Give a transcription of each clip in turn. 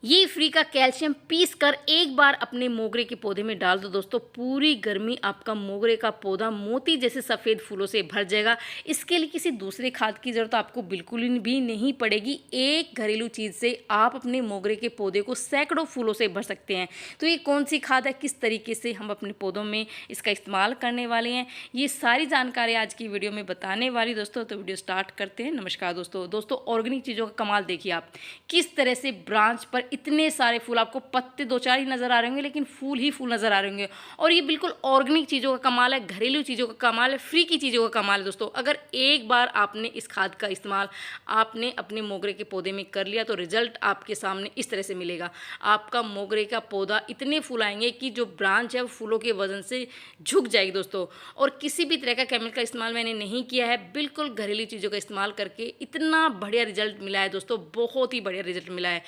ये फ्री का calcium piece कर एक बार अपने मोगरे के पौधे में डाल दो दोस्तों, पूरी गर्मी आपका मोगरे का पौधा मोती जैसे सफ़ेद फूलों से भर जाएगा। इसके लिए किसी दूसरे खाद की ज़रूरत आपको बिल्कुल भी नहीं पड़ेगी। एक घरेलू चीज़ से आप अपने मोगरे के पौधे को सैकड़ों फूलों से भर सकते हैं। तो ये कौन सी खाद है, किस तरीके से हम अपने पौधों में इसका इस्तेमाल करने वाले हैं, ये सारी जानकारी आज की वीडियो में बताने वाली दोस्तों। तो वीडियो स्टार्ट करते हैं। नमस्कार दोस्तों, ऑर्गेनिक चीज़ों का कमाल देखिए आप, किस तरह से ब्रांच पर इतने सारे फूल, आपको पत्ते दो चार ही नज़र आ रहे होंगे लेकिन फूल ही फूल नज़र आ रहे होंगे। और ये बिल्कुल ऑर्गेनिक चीज़ों का कमाल है, घरेलू चीज़ों का कमाल है, फ्री की चीज़ों का कमाल है दोस्तों। अगर एक बार आपने इस खाद का इस्तेमाल आपने अपने मोगरे के पौधे में कर लिया तो रिजल्ट आपके सामने इस तरह से मिलेगा। आपका मोगरे का पौधा इतने फूल आएंगे कि जो ब्रांच है वो फूलों के वजन से झुक जाएगी दोस्तों। और किसी भी तरह का केमिकल का इस्तेमाल मैंने नहीं किया है, बिल्कुल घरेलू चीज़ों का इस्तेमाल करके इतना बढ़िया रिजल्ट मिला है दोस्तों, बहुत ही बढ़िया रिजल्ट मिला है।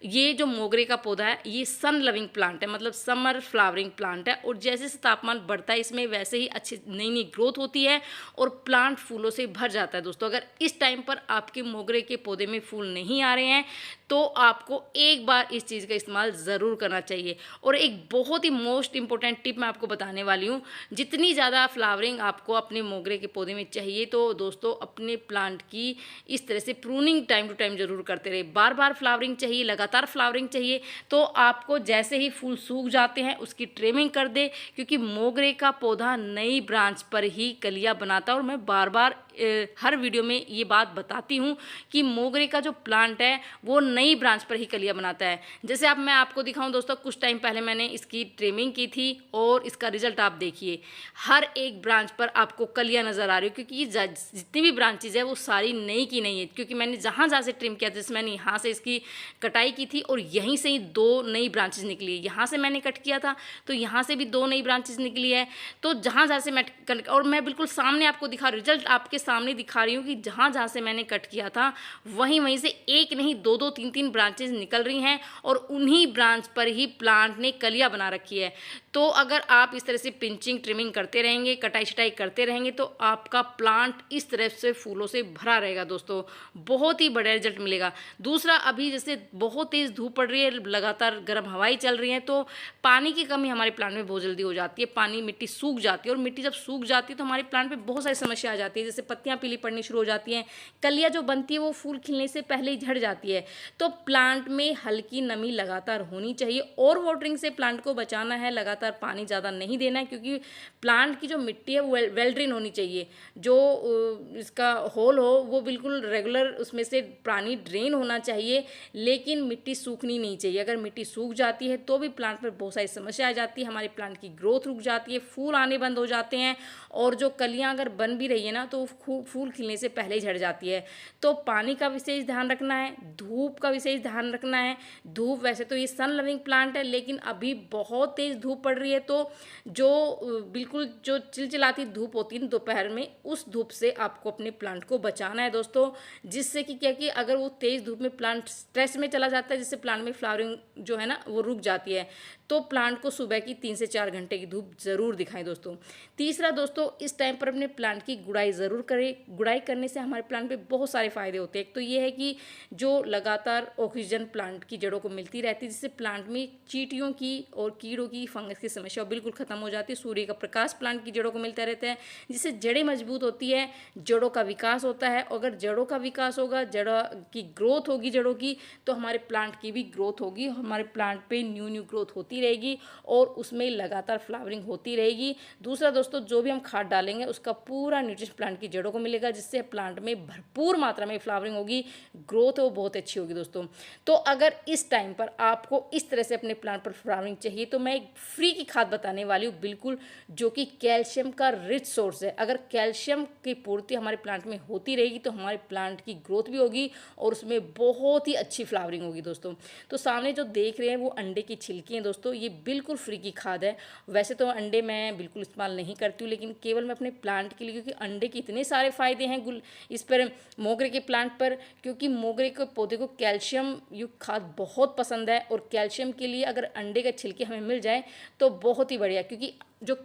ये जो मोगरे का पौधा है ये सन लविंग प्लांट है, मतलब समर फ्लावरिंग प्लांट है। और जैसे जैसे तापमान बढ़ता है इसमें वैसे ही अच्छी नई नई ग्रोथ होती है और प्लांट फूलों से भर जाता है दोस्तों। अगर इस टाइम पर आपके मोगरे के पौधे में फूल नहीं आ रहे हैं तो आपको एक बार इस चीज़ का इस्तेमाल ज़रूर करना चाहिए। और एक बहुत ही मोस्ट इंपॉर्टेंट टिप मैं आपको बताने वाली हूँ, जितनी ज़्यादा फ्लावरिंग आपको अपने मोगरे के पौधे में चाहिए तो दोस्तों अपने प्लांट की इस तरह से प्रूनिंग टाइम टू टाइम ज़रूर करते रहे। बार बार फ्लावरिंग चाहिए, लगातार फ्लावरिंग चाहिए। तो आपको जैसे ही फूल सूख जाते हैं उसकी ट्रिमिंग कर दे, क्योंकि मोगरे का पौधा नई ब्रांच पर ही कलियां बनाता है। और मैं बार बार हर वीडियो में ये बात बताती हूँ कि मोगरे का जो प्लांट है वो नई ब्रांच पर ही कलियां बनाता है। जैसे अब मैं आपको दिखाऊं दोस्तों, कुछ टाइम पहले मैंने इसकी ट्रिमिंग की थी और इसका रिजल्ट आप देखिए। हर एक ब्रांच पर आपको कलियां नज़र आ रही हो, क्योंकि ये जितनी भी ब्रांचेज है वो सारी नई की नई है। क्योंकि मैंने जहाँ जहाँ से ट्रिम किया था, जैसे मैंने यहाँ से इसकी कटाई की थी और यहीं से ही दो नई ब्रांचेज निकली है। यहाँ से मैंने कट किया था तो यहाँ से भी दो नई ब्रांचेज निकली है। तो जहाँ जहाँ से मैं और मैं बिल्कुल सामने आपको दिखा, रिजल्ट आपके सामने दिखा रही हूँ कि जहाँ जहाँ से मैंने कट किया था वहीं वहीं से एक नहीं दो दो तीन तीन ब्रांचेज निकल रही हैं और उन्हीं ब्रांच पर ही प्लांट ने कलियां बना रखी है। तो अगर आप इस तरह से पिंचिंग ट्रिमिंग करते रहेंगे, कटाई छटाई करते रहेंगे तो आपका प्लांट इस तरह से फूलों से भरा रहेगा दोस्तों, बहुत ही बढ़िया रिजल्ट मिलेगा। दूसरा, अभी जैसे बहुत तेज़ धूप पड़ रही है, लगातार गर्म हवाएं चल रही हैं, तो पानी की कमी हमारे प्लांट में बहुत जल्दी हो जाती है। पानी, मिट्टी सूख जाती है और मिट्टी जब सूख जाती है तो हमारे प्लांट में बहुत सारी समस्या आ जाती है। जैसे पत्तियां पीली पड़नी शुरू हो जाती हैं, कलियां जो बनती है वो फूल खिलने से पहले ही झड़ जाती है। तो प्लांट में हल्की नमी लगातार होनी चाहिए और वाटरिंग से प्लांट को बचाना है, लगातार पानी ज़्यादा नहीं देना है, क्योंकि प्लांट की जो मिट्टी है वो वेल ड्रेन होनी चाहिए। जो इसका होल हो वो बिल्कुल रेगुलर उसमें से पानी ड्रेन होना चाहिए, लेकिन मिट्टी सूखनी नहीं चाहिए। अगर मिट्टी सूख जाती है तो भी प्लांट पर बहुत सारी समस्या आ जाती है, हमारे प्लांट की ग्रोथ रुक जाती है, फूल आने बंद हो जाते हैं और जो कलियां अगर बन भी रही है ना तो फूल खिलने से पहले ही झड़ जाती है। तो पानी का विशेष ध्यान रखना है, धूप का विशेष ध्यान रखना है। धूप, वैसे तो ये सन लविंग प्लांट है लेकिन अभी बहुत तेज़ धूप पड़ रही है, तो जो बिल्कुल जो चिलचिलाती धूप होती है दोपहर में, उस धूप से आपको अपने प्लांट को बचाना है दोस्तों। जिससे कि क्या कि अगर वो तेज़ धूप में प्लांट स्ट्रेस में चला जाता है, जिससे प्लांट में फ्लावरिंग जो है ना वो रुक जाती है, तो प्लांट को सुबह की 3 से 4 घंटे की धूप ज़रूर दिखाएं दोस्तों। तीसरा दोस्तों, इस टाइम पर अपने प्लांट की गुड़ाई ज़रूर करें। गुड़ाई करने से हमारे प्लांट पे बहुत सारे फ़ायदे होते हैं। एक तो ये है कि जो लगातार ऑक्सीजन प्लांट की जड़ों को मिलती रहती है, जिससे प्लांट में चींटियों की और कीड़ों की, फंगस की समस्या बिल्कुल ख़त्म हो जाती है। सूर्य का प्रकाश प्लांट की जड़ों को मिलता रहता है, जिससे जड़ें मजबूत होती है, जड़ों का विकास होता है। अगर जड़ों का विकास होगा, जड़ की ग्रोथ होगी जड़ों की, तो हमारे प्लांट की भी ग्रोथ होगी, हमारे प्लांट पे न्यू ग्रोथ होती रहेगी और उसमें लगातार फ्लावरिंग होती रहेगी। दूसरा दोस्तों, जो भी हम खाद डालेंगे उसका पूरा न्यूट्रिशन प्लांट की जड़ों को मिलेगा, जिससे प्लांट में भरपूर मात्रा में फ्लावरिंग होगी, ग्रोथ वो बहुत अच्छी होगी दोस्तों। तो अगर इस टाइम पर आपको इस तरह से अपने प्लांट पर फ्लावरिंग चाहिए तो मैं एक फ्री की खाद बताने वाली हूँ बिल्कुल, जो कि कैल्शियम का रिच सोर्स है। अगर कैल्शियम की पूर्ति हमारे प्लांट में होती रहेगी तो हमारे प्लांट की ग्रोथ भी होगी और उसमें बहुत ही अच्छी फ्लावरिंग होगी दोस्तों। तो सामने जो देख रहे हैं वो अंडे की छिलकी हैं दोस्तों, ये बिल्कुल फ्री की खाद है। वैसे तो अंडे मैं बिल्कुल इस्तेमाल नहीं करती हूँ, लेकिन केवल मैं अपने प्लांट के लिए, क्योंकि अंडे के इतने सारे फ़ायदे हैं इस पर, मोगरे के प्लांट पर, क्योंकि मोगरे के पौधे को कैल्शियम युक्त खाद बहुत पसंद है। और कैल्शियम के लिए अगर अंडे का छिलके हमें मिल जाए तो बहुत ही बढ़िया, क्योंकि जो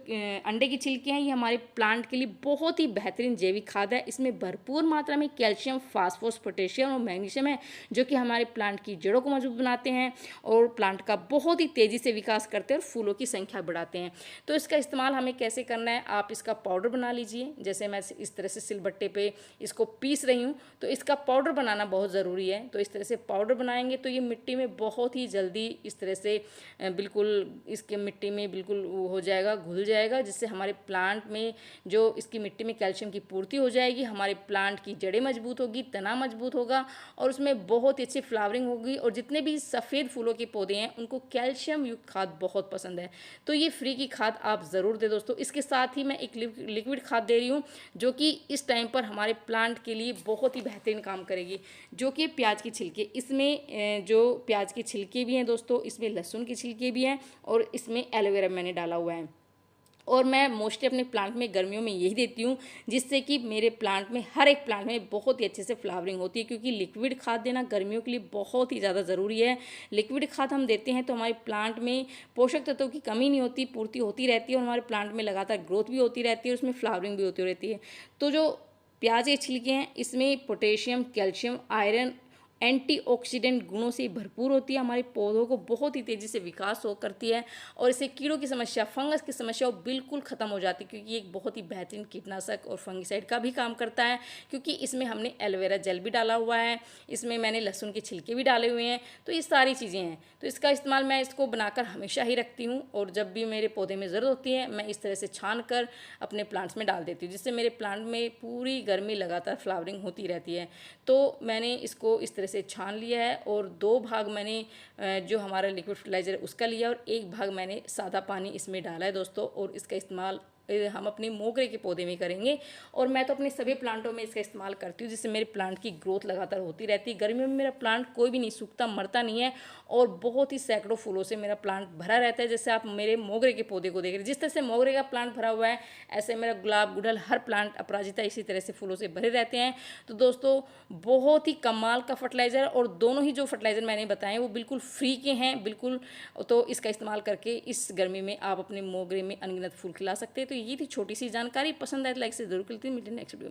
अंडे की छिलके हैं ये हमारे प्लांट के लिए बहुत ही बेहतरीन जैविक खाद है। इसमें भरपूर मात्रा में कैल्शियम, फास्फोरस, पोटेशियम और मैग्नीशियम है, जो कि हमारे प्लांट की जड़ों को मजबूत बनाते हैं और प्लांट का बहुत ही तेज़ी से विकास करते हैं और फूलों की संख्या बढ़ाते हैं। तो इसका इस्तेमाल हमें कैसे करना है, आप इसका पाउडर बना लीजिए। जैसे मैं इस तरह से सिलबट्टे पे इसको पीस रही हूँ, तो इसका पाउडर बनाना बहुत ज़रूरी है। तो इस तरह से पाउडर बनाएंगे तो ये मिट्टी में बहुत ही जल्दी इस तरह से बिल्कुल इसके मिट्टी में बिल्कुल हो जाएगा, घुल जाएगा, जिससे हमारे प्लांट में जो इसकी मिट्टी में कैल्शियम की पूर्ति हो जाएगी, हमारे प्लांट की जड़ें मजबूत होगी, तना मजबूत होगा और उसमें बहुत ही अच्छी फ्लावरिंग होगी। और जितने भी सफ़ेद फूलों के पौधे हैं उनको कैल्शियम युक्त खाद बहुत पसंद है, तो ये फ्री की खाद आप ज़रूर दें दोस्तों। इसके साथ ही मैं एक लिक्विड खाद दे रही हूँ, जो कि इस टाइम पर हमारे प्लांट के लिए बहुत ही बेहतरीन काम करेगी, जो कि प्याज की छिलके। इसमें जो प्याज के छिलके भी हैं दोस्तों, इसमें लहसुन के छिलके भी हैं और इसमें एलोवेरा मैंने डाला हुआ है। और मैं मोस्टली अपने प्लांट में गर्मियों में यही देती हूँ, जिससे कि मेरे प्लांट में हर एक प्लांट में बहुत ही अच्छे से फ्लावरिंग होती है, क्योंकि लिक्विड खाद देना गर्मियों के लिए बहुत ही ज़्यादा ज़रूरी है। लिक्विड खाद हम देते हैं तो हमारे प्लांट में पोषक तत्वों की कमी नहीं होती, पूर्ति होती रहती है और हमारे प्लांट में लगातार ग्रोथ भी होती रहती है और उसमें फ्लावरिंग भी होती रहती है। तो जो प्याज के छिलके हैं इसमें पोटेशियम, कैल्शियम, आयरन, एंटीऑक्सीडेंट गुणों से भरपूर होती है, हमारे पौधों को बहुत ही तेज़ी से विकास हो करती है और इससे कीड़ों की समस्या, फंगस की समस्या वो बिल्कुल ख़त्म हो जाती है, क्योंकि ये एक बहुत ही बेहतरीन कीटनाशक और फंगिसाइड का भी काम करता है। क्योंकि इसमें हमने एलोवेरा जेल भी डाला हुआ है, इसमें मैंने लहसुन के छिलके भी डाले हुए हैं, तो ये सारी चीज़ें हैं। तो इसका इस्तेमाल मैं इसको बनाकर हमेशा ही रखती हूँ और जब भी मेरे पौधे में ज़रूरत होती है मैं इस तरह से छान कर अपने प्लांट्स में डाल देती हूँ, जिससे मेरे प्लांट में पूरी गर्मी लगातार फ्लावरिंग होती रहती है। तो मैंने इसको इस तरह से छान लिया है और 2 भाग मैंने जो हमारा लिक्विड फर्टिलाइज़र है उसका लिया और 1 भाग मैंने सादा पानी इसमें डाला है दोस्तों। और इसका इस्तेमाल हम अपने मोगरे के पौधे में करेंगे और मैं तो अपने सभी प्लांटों में इसका इस्तेमाल करती हूँ, जिससे मेरे प्लांट की ग्रोथ लगातार होती रहती है। गर्मियों में मेरा प्लांट कोई भी नहीं सूखता, मरता नहीं है और बहुत ही सैकड़ों फूलों से मेरा प्लांट भरा रहता है। जैसे आप मेरे मोगरे के पौधे को देख रहे हैं, जिस तरह से मोगरे का प्लांट भरा हुआ है, ऐसे मेरा गुलाब, गुड़हल, हर प्लांट, अपराजिता इसी तरह से फूलों से भरे रहते हैं। तो दोस्तों बहुत ही कमाल का फर्टिलाइज़र, और दोनों ही जो फर्टिलाइज़र मैंने बताए वो बिल्कुल फ्री के हैं बिल्कुल। तो इसका इस्तेमाल करके इस गर्मी में आप अपने मोगरे में अनगिनत फूल खिला सकते हैं। तो ये थी छोटी सी जानकारी, पसंद आए तो लाइक से जरूर करती है। मिलते हैं नेक्स्ट वीडियो।